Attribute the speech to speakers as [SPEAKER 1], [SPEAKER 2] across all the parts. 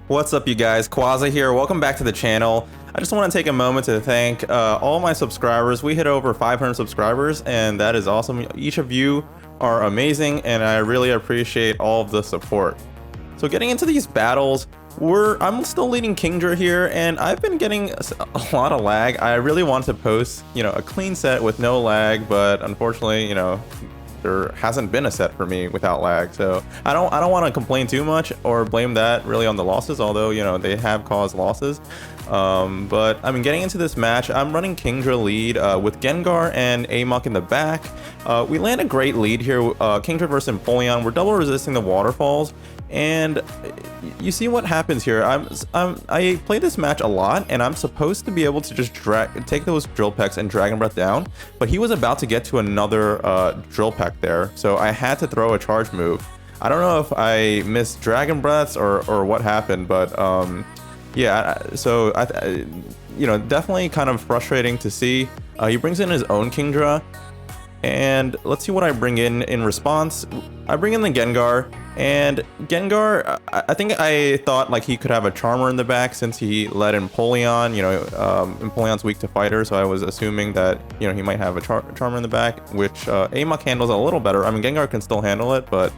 [SPEAKER 1] What's up, you guys? Quaza here. Welcome back to the channel. I just want to take a moment to thank all my subscribers. We hit over 500 subscribers, and that is awesome. Each of you are amazing, and I really appreciate all of the support. So getting into these battles, I'm still leading Kingdra here, and I've been getting a lot of lag. I really want to post, a clean set with no lag, but unfortunately, there hasn't been a set for me without lag, so I don't want to complain too much or blame that really on the losses, although they have caused losses. But I mean, getting into this match, I'm running Kingdra lead with Gengar and AMuk in the back. We land a great lead here. Kingdra versus Empoleon. We're double resisting the waterfalls, and you see what happens here. I play this match a lot, and I'm supposed to be able to just take those drill pecks and Dragon Breath down, but he was about to get to another drill peck there, so I had to throw a charge move. I don't know if I missed Dragon Breaths or what happened, but yeah, so definitely kind of frustrating to see. He brings in his own Kingdra, and let's see what I bring in response. I bring in the Gengar, and Gengar, I think I thought like he could have a Charmer in the back since he led Empoleon. Empoleon's weak to fighter, so I was assuming that he might have a Charmer in the back, which AMuk handles a little better. I mean, Gengar can still handle it, but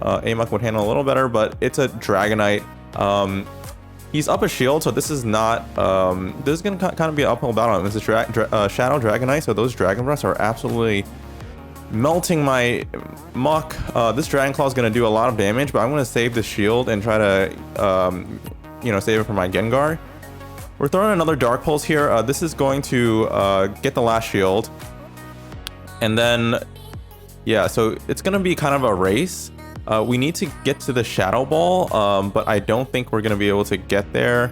[SPEAKER 1] AMuk would handle a little better. But it's a Dragonite. He's up a shield, so this is not. This is gonna kind of be an uphill battle. This is Shadow Dragonite, so those Dragon Breaths are absolutely melting my MUK. This Dragon Claw is going to do a lot of damage, but I'm going to save the shield and try to, save it for my Gengar. We're throwing another Dark Pulse here. This is going to get the last shield. And then, yeah, so it's going to be kind of a race. We need to get to the Shadow Ball, but I don't think we're going to be able to get there.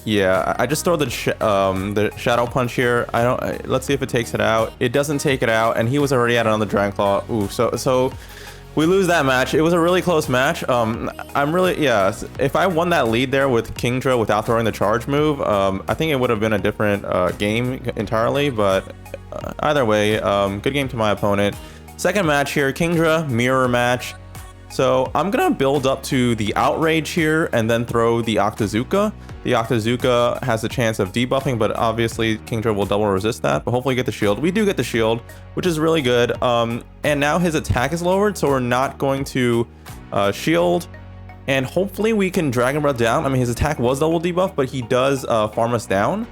[SPEAKER 1] Yeah, I just throw the Shadow Punch here. Let's see if it takes it out. It doesn't take it out, and he was already at another Dragon Claw. Ooh, so we lose that match. It was a really close match. If I won that lead there with Kingdra without throwing the charge move, I think it would have been a different game entirely. But either way, good game to my opponent. Second match here, Kingdra mirror match. So I'm gonna build up to the Outrage here and then throw the Octazooka. The Octazooka has a chance of debuffing, but obviously Kingdra will double resist that, but hopefully get the shield. We do get the shield, which is really good. And now his attack is lowered, so we're not going to shield. And hopefully we can Dragon Breath down. I mean, his attack was double debuff, but he does farm us down.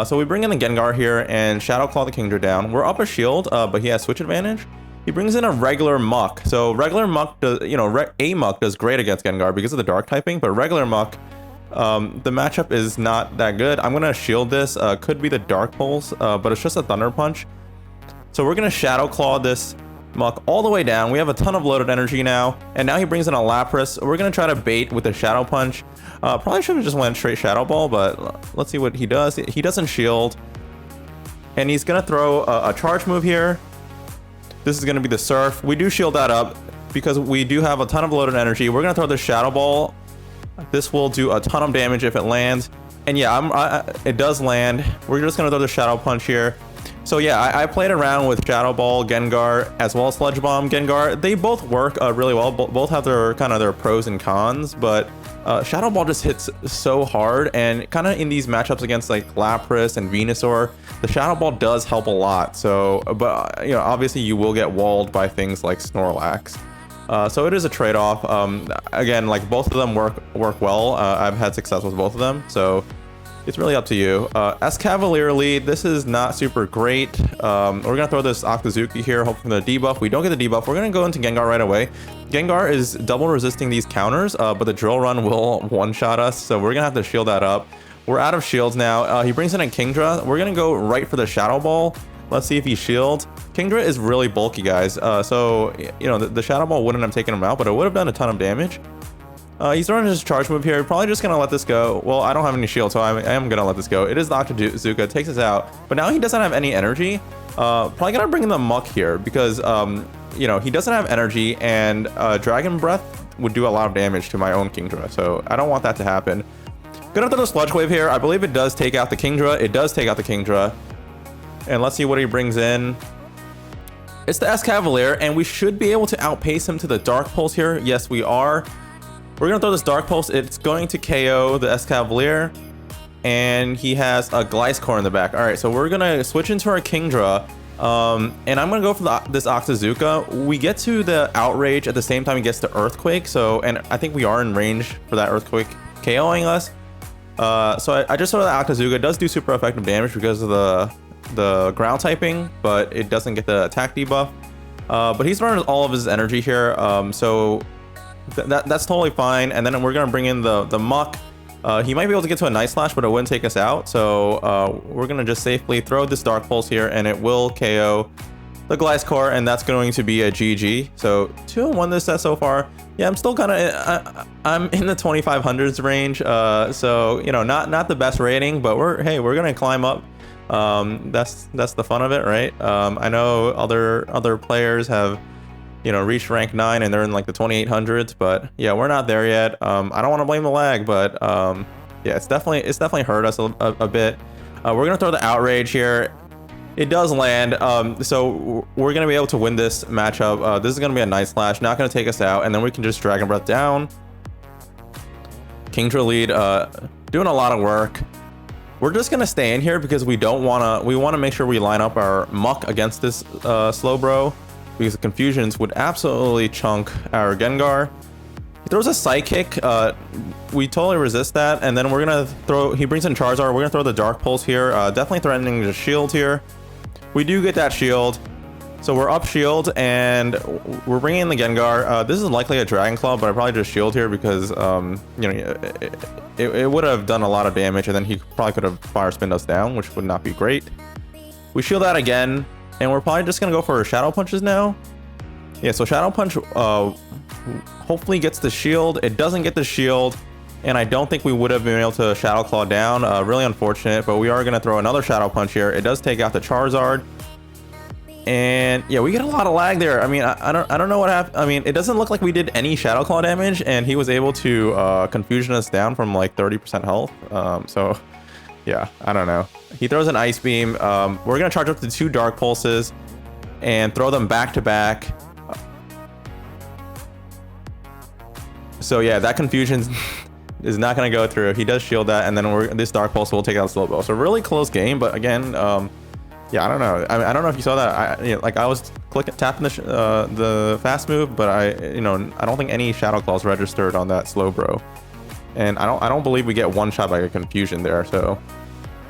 [SPEAKER 1] So we bring in the Gengar here and Shadow Claw the Kingdra down. We're up a shield, but he has switch advantage. He brings in a regular MUK. So regular MUK does, AMuk does great against Gengar because of the dark typing, but regular MUK, the matchup is not that good. I'm gonna shield this. Could be the Dark Pulse, but it's just a Thunder Punch. So we're gonna Shadow Claw this MUK all the way down. We have a ton of loaded energy now, and now he brings in a Lapras. We're gonna try to bait with a Shadow Punch. Probably should have just went straight Shadow Ball, but let's see what he does. He doesn't shield, and he's gonna throw a charge move here. This is going to be the Surf. We do shield that up because we do have a ton of loaded energy. We're going to throw the Shadow Ball. This will do a ton of damage if it lands. And yeah, it does land. We're just going to throw the Shadow Punch here. So yeah, I played around with Shadow Ball, Gengar, as well as Sludge Bomb, Gengar. They both work really well. Both have their pros and cons, but Shadow Ball just hits so hard, and kind of in these matchups against like Lapras and Venusaur, the Shadow Ball does help a lot. So, but obviously you will get walled by things like Snorlax. So it is a trade-off. Again, like both of them work well. I've had success with both of them, so it's really up to you. Escavalier lead, this is not super great. We're gonna throw this Octazooka here, hoping for the debuff. We don't get the debuff. We're gonna go into Gengar right away. Gengar is double resisting these counters, but the Drill Run will one-shot us, so we're gonna have to shield that up. We're out of shields now. He brings in a Kingdra. We're gonna go right for the Shadow Ball. Let's see if he shields. Kingdra is really bulky, guys. So the Shadow Ball wouldn't have taken him out, but it would have done a ton of damage. He's throwing his charge move here. Probably just gonna let this go. Well, I don't have any shield, so I am gonna let this go. It is the Octazooka, takes us out, but now he doesn't have any energy. Probably gonna bring in the MUK here because he doesn't have energy, and Dragon Breath would do a lot of damage to my own Kingdra, so I don't want that to happen. Gonna throw the Sludge Wave here. I believe it does take out the Kingdra. It does take out the Kingdra, and let's see what he brings in. It's the Escavalier, and we should be able to outpace him to the Dark Pulse here. Yes, we are. We're gonna throw this Dark Pulse. It's going to KO the Escavalier, and he has a Gliscor in the back. All right, so we're gonna switch into our Kingdra, and I'm gonna go for this Octazooka. We get to the Outrage at the same time he gets to Earthquake, so, and I think we are in range for that Earthquake KOing us. So I just saw that Octazooka. It does do super effective damage because of the ground typing, but it doesn't get the attack debuff. But he's running all of his energy here, so that's totally fine. And then we're gonna bring in the MUK. He might be able to get to a Night Slash, but it wouldn't take us out. So we're gonna just safely throw this Dark Pulse here, and it will KO the Gliscor, and that's going to be a GG. So 2-1 this set so far. Yeah, I'm still kind of I'm in the 2500s range. So you know, not the best rating, but we're gonna climb up. That's the fun of it, right? I know other players have, you know, reached rank 9 and they're in like the 2800s, but yeah, we're not there yet. I don't want to blame the lag, but yeah, it's definitely hurt us a bit. We're gonna throw the Outrage here. It does land, so we're gonna be able to win this matchup. This is gonna be a Night Slash, not gonna take us out, and then we can just Dragon Breath down. Kingdra lead, doing a lot of work. We're just gonna stay in here because we wanna make sure we line up our MUK against this Slowbro, because the Confusions would absolutely chunk our Gengar. He throws a Psychic, we totally resist that, and then we're gonna throw, he brings in Charizard, we're gonna throw the Dark Pulse here, definitely threatening the shield here. We do get that shield, so we're up shield, and we're bringing in the Gengar. This is likely a Dragon Claw, but I probably just shield here because, you know, it would have done a lot of damage, and then he probably could have Fire Spinned us down, which would not be great. We shield that again, and we're probably just gonna go for Shadow Punches now. Yeah, so Shadow Punch hopefully gets the shield. It doesn't get the shield, and I don't think we would have been able to Shadow Claw down. Really unfortunate, but we are going to throw another Shadow Punch here. It does take out the Charizard, and yeah, we get a lot of lag there. I mean, I don't know what happened. I mean, it doesn't look like we did any Shadow Claw damage, and he was able to Confusion us down from like 30% health. So yeah, I don't know. He throws an Ice Beam. We're going to charge up to 2 Dark Pulses and throw them back to back. So yeah, that Confusion is not going to go through. He does shield that, and then this Dark Pulse will take out Slowbro. So really close game, but again, yeah, I don't know. I don't know if you saw that. Like I was tapping the fast move, but I don't think any Shadow Claws registered on that Slowbro, and I don't believe we get one shot by a Confusion there. So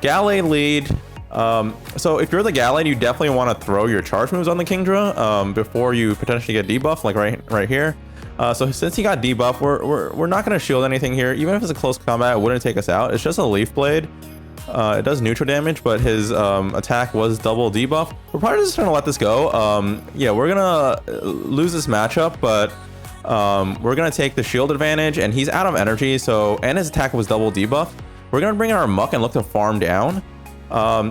[SPEAKER 1] Gallade lead. So if you're the Gallade, you definitely want to throw your charge moves on the Kingdra before you potentially get debuff, like right here. So since he got debuff, we're not going to shield anything here. Even if it's a close combat, it wouldn't take us out. It's just a Leaf Blade. It does neutral damage, but his attack was double debuff. We're probably just going to let this go. Yeah, we're going to lose this matchup, but we're going to take the shield advantage, and he's out of energy, so, and his attack was double debuff. We're going to bring in our MUK and look to farm down.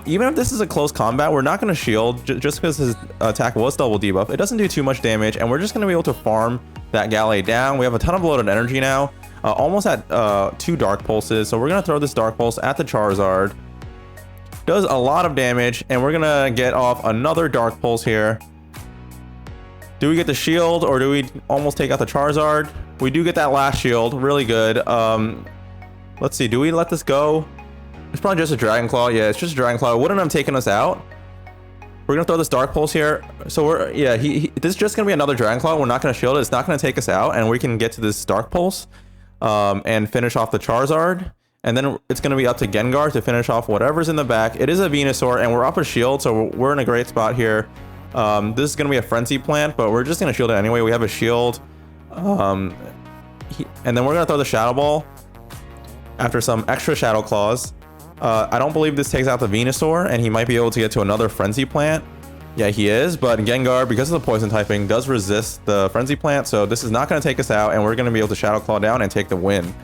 [SPEAKER 1] Even if this is a close combat, we're not going to shield just because his attack was double debuff. It doesn't do too much damage, and we're just going to be able to farm that Gallade down. We have a ton of loaded energy now, almost at 2 Dark Pulses. So we're going to throw this Dark Pulse at the Charizard. Does a lot of damage, and we're going to get off another Dark Pulse here. Do we get the shield, or do we almost take out the Charizard? We do get that last shield. Really good. Let's see. Do we let this go? It's probably just a Dragon Claw. Yeah, it's just a Dragon Claw. It wouldn't have taken us out. We're gonna throw this Dark Pulse here. So this is just gonna be another Dragon Claw. We're not gonna shield it. It's not gonna take us out, and we can get to this Dark Pulse and finish off the Charizard. And then it's gonna be up to Gengar to finish off whatever's in the back. It is a Venusaur, and we're up a shield, so we're in a great spot here. This is gonna be a Frenzy Plant, but we're just gonna shield it anyway. We have a shield, and then we're gonna throw the Shadow Ball after some extra Shadow Claws. I don't believe this takes out the Venusaur, and he might be able to get to another Frenzy Plant. Yeah, he is, but Gengar, because of the poison typing, does resist the Frenzy Plant, so this is not going to take us out, and we're going to be able to Shadow Claw down and take the win.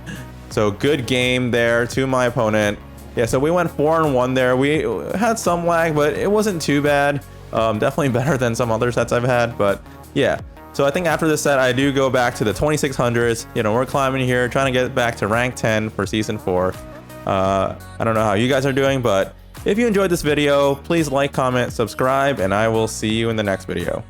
[SPEAKER 1] So good game there to my opponent. Yeah, so we went 4-1 there. We had some lag, but it wasn't too bad. Definitely better than some other sets I've had, but yeah. So I think after this set, I do go back to the 2600s. You know, we're climbing here, trying to get back to rank 10 for Season 4. I don't know how you guys are doing, but if you enjoyed this video, please like, comment, subscribe, and I will see you in the next video.